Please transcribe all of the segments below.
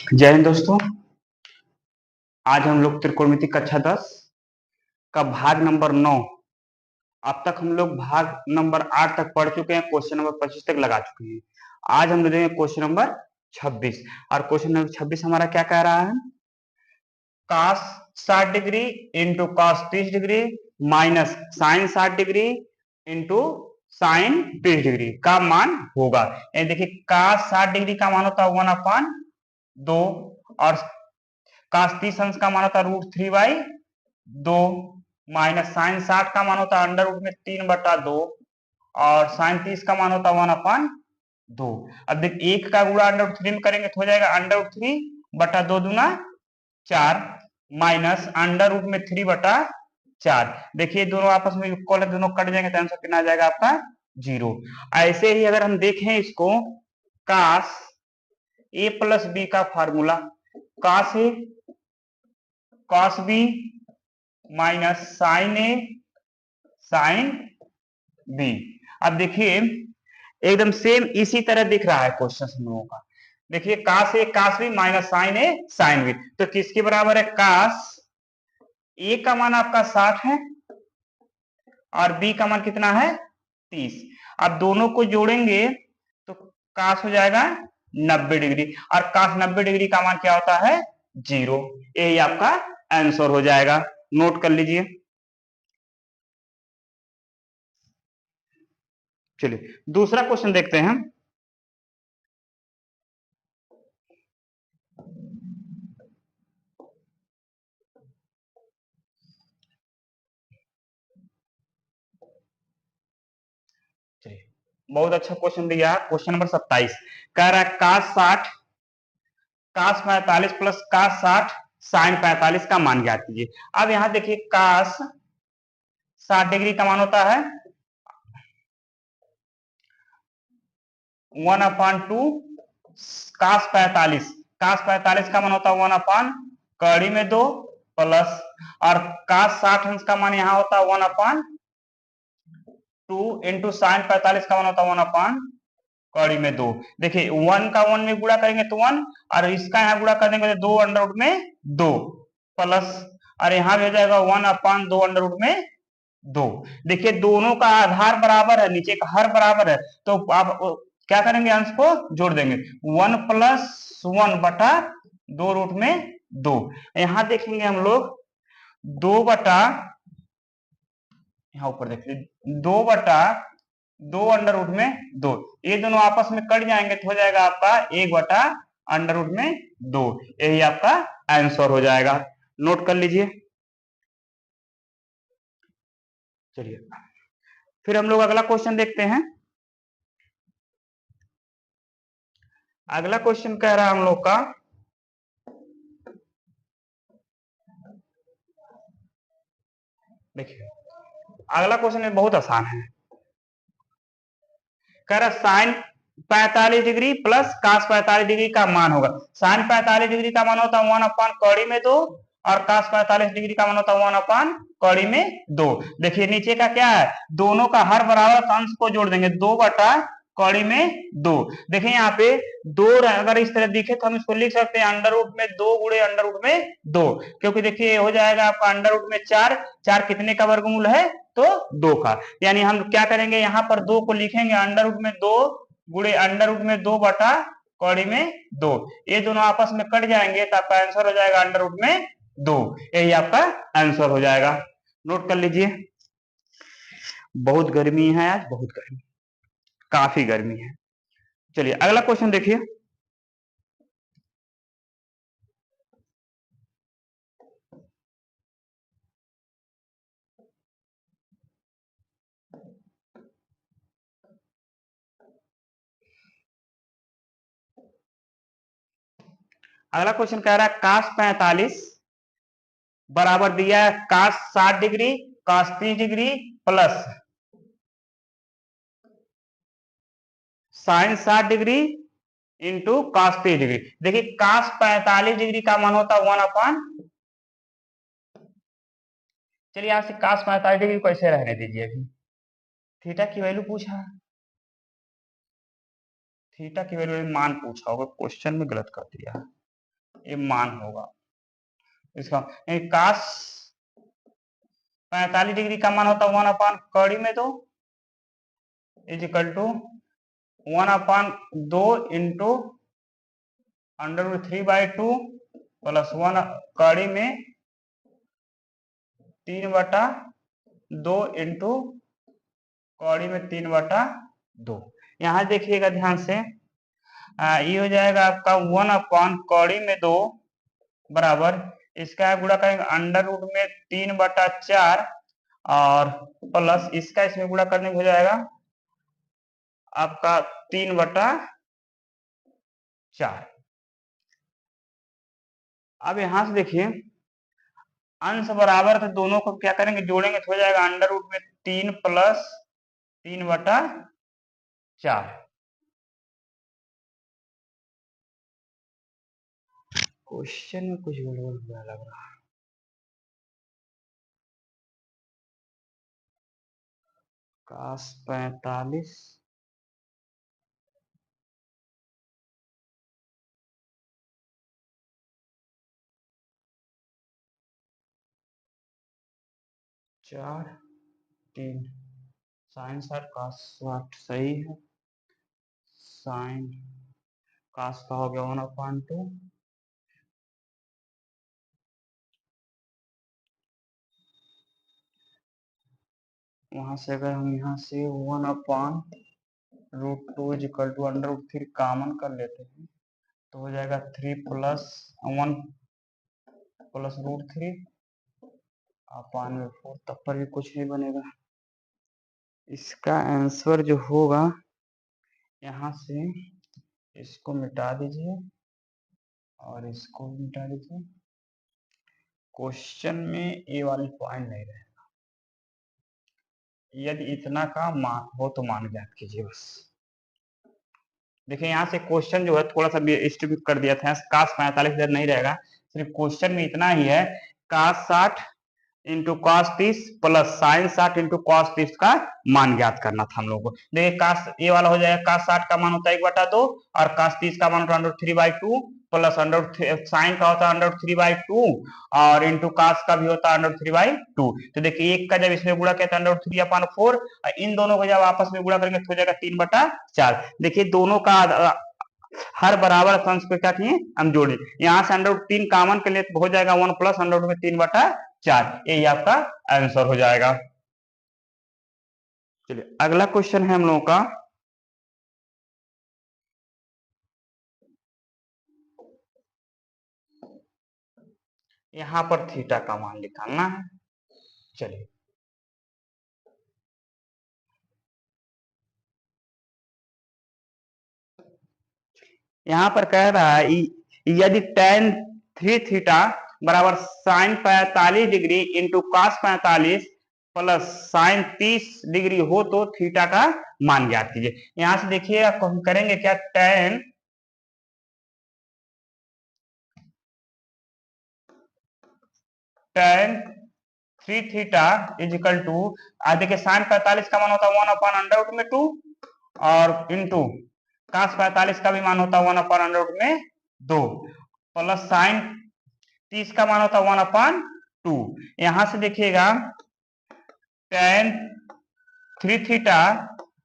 जय हिंद दोस्तों। आज हम लोग त्रिकोणमिति कक्षा 10 का भाग नंबर 9। अब तक हम लोग भाग नंबर 8 तक पढ़ चुके हैं, क्वेश्चन नंबर 25 तक लगा चुके हैं। आज हम देखेंगे क्वेश्चन नंबर 26। और क्वेश्चन नंबर 26 हमारा क्या कह रहा है? cos 60 डिग्री इंटू cos 30 डिग्री minus sine 60 degree into sine 30 degree का मान होगा। यानी देखिए cos 60 डिग्री का मान होता है 1/2 और cos 30 अंश का मान होता है √3/2 माइनस साइन 60 का मान होता है √3/2 और साइन 30 का मान होता है 1/2। अब देख एक का गुणा √3 में करेंगे तो हो जाएगा √3/2 दूना 4 माइनस √3/4। देखिए दोनों आपस में इक्वल है, दोनों कट जाएंगे तो आंसर कितना आ जाएगा आपका 0। ऐसे ही अगर हम देखें इसको cos a प्लस b का formula cos a cos b minus sine A sine B. अब देखिए एकदम सेम इसी तरह दिख रहा है क्वेश्चन हम लोगों का। देखिए cos a cos b minus sine A sine B तो किसके बराबर है? cos a का मान आपका 60 है और b का मान कितना है 30। अब दोनों को जोड़ेंगे तो cos हो जाएगा 90 डिग्री और cos 90 डिग्री का मान क्या होता है 0। यही आपका आंसर हो जाएगा, नोट कर लीजिए। चलिए दूसरा क्वेश्चन देखते हैं। चलिए बहुत अच्छा क्वेश्चन दिया, क्वेश्चन नंबर 27 कह रहा है cos 60 cos 45 plus cos 60 sine 45 का मान ज्ञात कीजिए। अब यहां देखिए cos 60 डिग्री का मान होता है 1/2 cos 45 का मान होता है 1/2 प्लस और cos 60 अंश का मान यहाँ होता है 1/2 इंटू साइन 45 का मान होता है 1/2। देखिए 1 का 1 में गुणा करेंगे तो 1 और इसका यहाँ गुणा कर देंगे तो 2/2 प्लस और यहाँ भी हो जाएगा 1/2 देखिए दोनों का आधार बराबर है, नीचे का हर बराबर है तो आप क्या करेंगे अंश को जोड़ देंगे 1 + 1/2 यहाँ देखेंगे हम लोग 2 बटा यहाँ ऊपर देखिए 2/2 ये दोनों आपस में कट जाएंगे तो हो जाएगा आपका 1/2। यही आपका आंसर हो जाएगा, नोट कर लीजिए। चलिए फिर हम लोग अगला क्वेश्चन देखते हैं। अगला क्वेश्चन कह रहा है हम लोग का देखिए अगला क्वेश्चन में बहुत आसान है। कह रहा sine 45 degree plus cos 45 degree का मान होगा। साइन 45 डिग्री का मान होता है 1/2 और cos 45 डिग्री का मान होता है 1/2। देखिए नीचे का क्या है, दोनों का हर बराबर अंश को जोड़ देंगे 2/2। देखिए यहाँ पे दो अगर इस तरह दिखे तो हम इसको लिख सकते हैं √2 गुणे √2, क्योंकि देखिए हो जाएगा आपका √4। 4 कितने का वर्गमूल है तो 2 का, यानी हम क्या करेंगे यहाँ पर 2 को लिखेंगे √2 गुणे √2/2। ये दोनों आपस में कट जाएंगे तो आपका आंसर हो जाएगा √2। यही आपका आंसर हो जाएगा, नोट कर लीजिए। बहुत गर्मी है आज, बहुत गर्मी, काफी गर्मी है। चलिए अगला क्वेश्चन देखिए। अगला क्वेश्चन कह रहा है cos 45 बराबर दिया है cos 60 degree cos 30 degree plus sign 60 degree into cos 30 degree. देखिए cos 45 डिग्री का मान होता है 1/, चलिए आपसे cos 45 डिग्री को ऐसे रहने दीजिए। अभी थीटा की वैल्यू पूछा, थीटा की वैल्यू मान पूछा होगा, क्वेश्चन में गलत कर दिया। ये मान होगा इसका। कास 45 डिग्री का मान होता है 1 कड़ी में 2 is equal to 1/2 into √3/2 plus 1 कड़ी में 3/2 इंटू कड़ी में 3/2। यहाँ देखिएगा ध्यान से, ये हो जाएगा आपका 1 कड़ी में 2 बराबर इसका गुणा करेंगे √ में 3/4 और प्लस इसका इसमें गुणा करने को हो जाएगा आपका 3/4। अब यहां से देखिए अंश बराबर तो दोनों को क्या करेंगे जोड़ेंगे तो हो जाएगा √ में 3 प्लस 3/4। क्वेश्चन में कुछ गड़बड़ हुआ लग रहा है। काश 45 4 3 साइन 60 काश 60 सही है। साइन काश का हो गया 1/2 वहां से अगर हम यहाँ से 1/√2 इज इक्वल टू √3 कॉमन कर लेते हैं तो हो जाएगा 3 प्लस 1 प्लस √3 अपान में 4, तब पर भी कुछ नहीं बनेगा। इसका आंसर जो होगा यहाँ से इसको मिटा दीजिए और इसको भी मिटा दीजिए। क्वेश्चन में ए वाली पॉइंट नहीं रहेगा। यदि इतना का मान हो तो मान ज्ञात कीजिए बस। देखिए यहाँ से क्वेश्चन जो है थोड़ा सा स्टिप कर दिया था, काश 45 इधर नहीं रहेगा, सिर्फ क्वेश्चन में इतना ही है काश 60 into cos 30 plus sign 60 into cos 30 का मान ज्ञात करना था हम लोगों को। देखिए काश ये वाला हो जाएगा काश 60 का मान होता है 1/2 और काश 30 का मान होता है √3/2 प्लस साइन का होता है √3/2 और इंटू काश का भी होता है √3/2। तो देखिए एक का जब इसमें गुणा किया था √3/4 इन दोनों को जब आपस में गुणा करेंगे तो हो जाएगा 3/4। देखिए दोनों का हर बराबर अंश को क्या किए हम जोड़े, यहाँ से √3 कॉमन के लिए तो हो जाएगा 1 प्लस √ में 3/4, यही आपका आंसर हो जाएगा। चलिए अगला क्वेश्चन है हम लोगों का यहां पर थीटा का मान निकालना है। चलिए यहां पर कह रहा है यदि tan 3 थीटा बराबर sine 45 degree into cos 45 plus sine 30 degree हो तो थीटा का मान ज्ञात कीजिए। यहां से देखिए हम करेंगे क्या tan 3 theta is equal to देखिए साइन 45 का मान होता है 1/√2 में 2 और इंटू काश 45 का भी मान होता है 1/√2 में 2 प्लस साइन 30 का मान होता है 1/2। यहां से देखिएगा tan 3 थीटा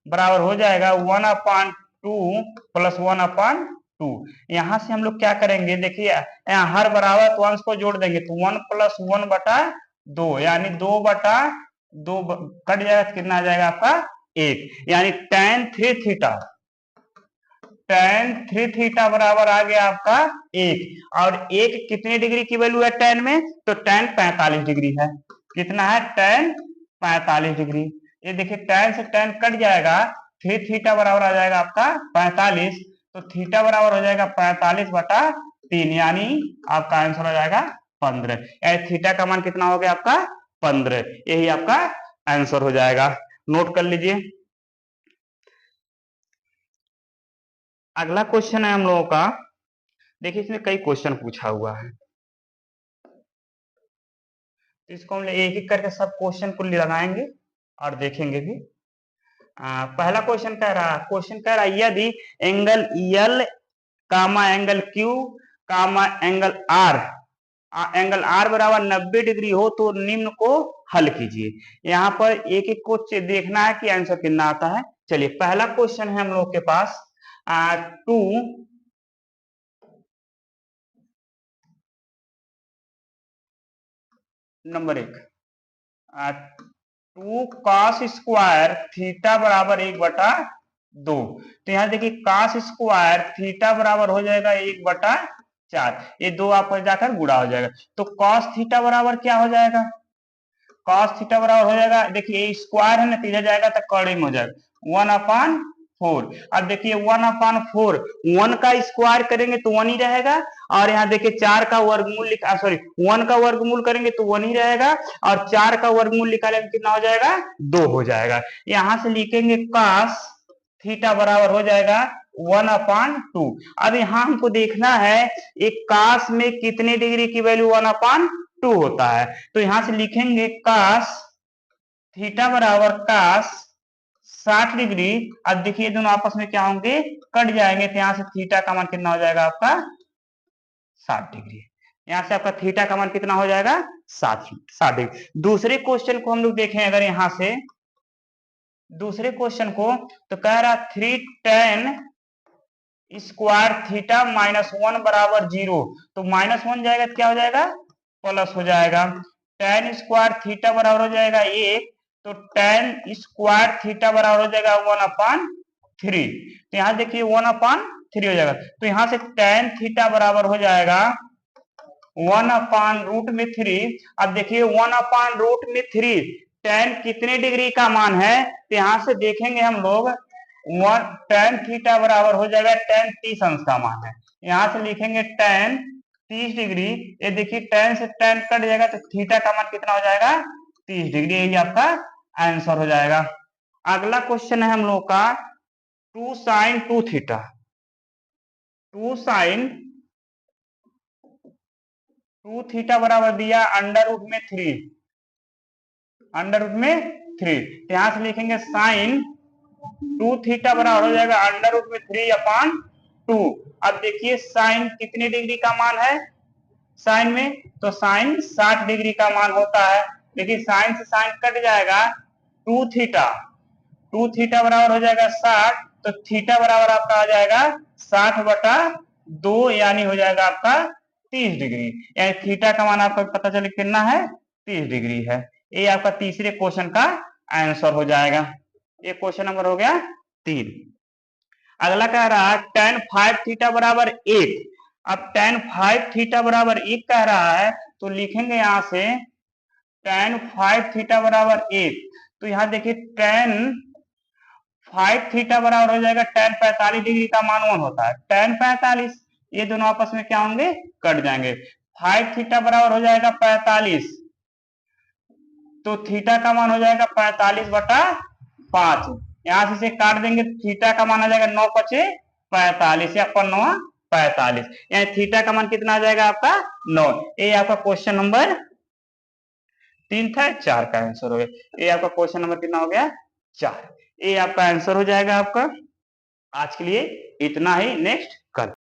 बराबर हो जाएगा 1/2 प्लस 1/2। यहां से हम लोग क्या करेंगे देखिए यहाँ हर बराबर तो अंश को जोड़ देंगे तो 1 प्लस 1/2 यानी 2/2 कट जाएगा तो कितना आ जाएगा आपका 1, यानी tan 3 थीटा बराबर आ गया आपका 1। और 1 कितने डिग्री की वैल्यू है tan में, तो tan 45 डिग्री है। कितना है tan 45 डिग्री। ये देखिए tan से tan कट जाएगा, 3 थीटा बराबर आ जाएगा आपका 45, तो थीटा बराबर हो जाएगा 45/3 यानी आपका आंसर हो जाएगा 15। यानी थीटा का मान कितना हो गया आपका 15, यही आपका आंसर हो जाएगा। नोट कर लीजिए। अगला क्वेश्चन है हम लोगों का, देखिए इसमें कई क्वेश्चन पूछा हुआ है तो इसको हम एक एक करके सब क्वेश्चन को लगाएंगे और देखेंगे भी। पहला क्वेश्चन कह रहा है यदि angle L comma angle Q comma angle R, angle R बराबर 90 डिग्री हो तो निम्न को हल कीजिए। यहाँ पर एक एक को देखना है कि आंसर कितना आता है। चलिए पहला क्वेश्चन है हम लोग के पास 2 नंबर 1 2 cos स्क्वायर थीटा बराबर 1/2। तो यहाँ देखिए cos स्क्वायर थीटा बराबर हो जाएगा 1/4, ये दो आपको जाकर गुणा हो जाएगा। तो cos थीटा बराबर क्या हो जाएगा, cos थीटा बराबर हो जाएगा, देखिए स्क्वायर है नतीजा जाएगा तो कड़िंग हो जाएगा 1/4। अब देखिए 1/4, 1 का स्क्वायर करेंगे तो 1 ही रहेगा, और यहाँ देखिए 4 का वर्गमूल लिखा, सॉरी 1 का वर्गमूल करेंगे तो 1 ही रहेगा, और 4 का वर्गमूल निकालेंगे कितना हो जाएगा, 2 हो जाएगा। यहाँ से लिखेंगे cos थीटा बराबर हो जाएगा 1/2। अब यहाँ हमको देखना है एक cos में कितने डिग्री की वैल्यू 1/2 होता है। तो यहाँ से लिखेंगे cos थीटा बराबर cos 60 डिग्री। अब देखिए दोनों आपस में क्या होंगे, कट जाएंगे, तो यहाँ से थीटा का मान कितना हो जाएगा आपका 60 डिग्री। यहाँ से आपका थीटा का मान कितना हो जाएगा 60 डिग्री। दूसरे क्वेश्चन को हम लोग देखें अगर यहाँ से दूसरे क्वेश्चन को, तो कह रहा 3 tan स्क्वायर थीटा -1 बराबर 0। तो -1 जाएगा तो क्या हो जाएगा, प्लस हो जाएगा। tan स्क्वायर थीटा बराबर हो जाएगा 1, तो tan स्क्वायर थीटा बराबर हो जाएगा 1/3। तो यहाँ देखिए 1/3 हो जाएगा। तो यहाँ से tan थीटा बराबर हो जाएगा 1/√3। अब देखिए 1/√3 tan कितने डिग्री का मान है, तो यहाँ से देखेंगे हम लोग tan थीटा बराबर हो जाएगा tan 30 अंश का मान है। यहाँ से लिखेंगे tan 30 डिग्री। ये देखिए tan से tan कट जाएगा तो थीटा का मान कितना हो जाएगा 30 डिग्री। यही आपका आंसर हो जाएगा। अगला क्वेश्चन है हम लोग का 2 sin 2 थीटा। 2 sin 2 थीटा बराबर दिया √3, √3। यहां से लिखेंगे साइन 2 थीटा बराबर हो जाएगा √3/2। अब देखिए साइन कितने डिग्री का मान है साइन में, तो साइन 60 डिग्री का मान होता है। देखिए साइन से साइन कट जाएगा, 2 थीटा बराबर हो जाएगा 60, तो थीटा बराबर आपका आ जाएगा 60/2, यानी हो जाएगा आपका 30 डिग्री। यानी थीटा का मान आपको पता चले कितना है 30 डिग्री है। ये आपका तीसरे क्वेश्चन का आंसर हो जाएगा। ये क्वेश्चन नंबर हो गया 3। अगला कह रहा है tan 5 थीटा बराबर 1। अब tan 5 थीटा बराबर 1 कह रहा है, तो लिखेंगे यहां से tan 5 थीटा बराबर 1। तो यहाँ देखिए tan 5 थीटा बराबर हो जाएगा tan 45 डिग्री का मान 1 होता है, tan 45, ये दोनों आपस में क्या होंगे, कट जाएंगे। 5 थीटा बराबर हो जाएगा 45, तो थीटा का मान हो जाएगा 45/5। यहां से इसे काट देंगे, थीटा का मान आ जाएगा 9×5 = 45 या 9×45, यानी थीटा का मान कितना आ जाएगा आपका 9। ये आपका क्वेश्चन नंबर 3 था, 4 का आंसर हो गया। ये आपका क्वेश्चन नंबर कितना हो गया 4। ये आपका आंसर हो जाएगा आपका। आज के लिए इतना ही। नेक्स्ट